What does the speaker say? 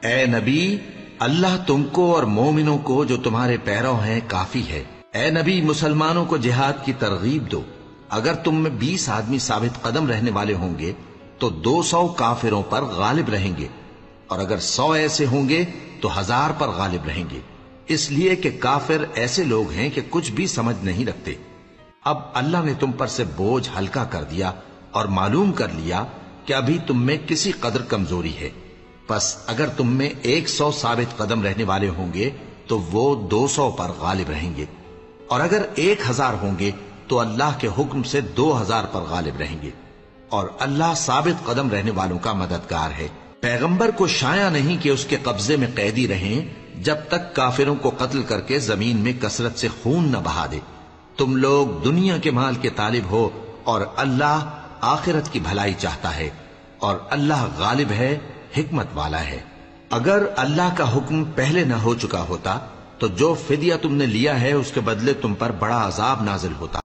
اے نبی، اللہ تم کو اور مومنوں کو جو تمہارے پیرو ہیں کافی ہے۔ اے نبی، مسلمانوں کو جہاد کی ترغیب دو۔ اگر تم میں 20 آدمی ثابت قدم رہنے والے ہوں گے تو 200 کافروں پر غالب رہیں گے، اور اگر 100 ایسے ہوں گے تو 1000 پر غالب رہیں گے، اس لیے کہ کافر ایسے لوگ ہیں کہ کچھ بھی سمجھ نہیں رکھتے۔ اب اللہ نے تم پر سے بوجھ ہلکا کر دیا اور معلوم کر لیا کہ ابھی تم میں کسی قدر کمزوری ہے، پس اگر تم میں 100 ثابت قدم رہنے والے ہوں گے تو وہ 200 پر غالب رہیں گے، اور اگر 1000 ہوں گے تو اللہ کے حکم سے 2000 پر غالب رہیں گے، اور اللہ ثابت قدم رہنے والوں کا مددگار ہے۔ پیغمبر کو شایع نہیں کہ اس کے قبضے میں قیدی رہیں جب تک کافروں کو قتل کر کے زمین میں کثرت سے خون نہ بہا دے۔ تم لوگ دنیا کے مال کے طالب ہو اور اللہ آخرت کی بھلائی چاہتا ہے، اور اللہ غالب ہے، حکمت والا ہے۔ اگر اللہ کا حکم پہلے نہ ہو چکا ہوتا تو جو فدیہ تم نے لیا ہے اس کے بدلے تم پر بڑا عذاب نازل ہوتا۔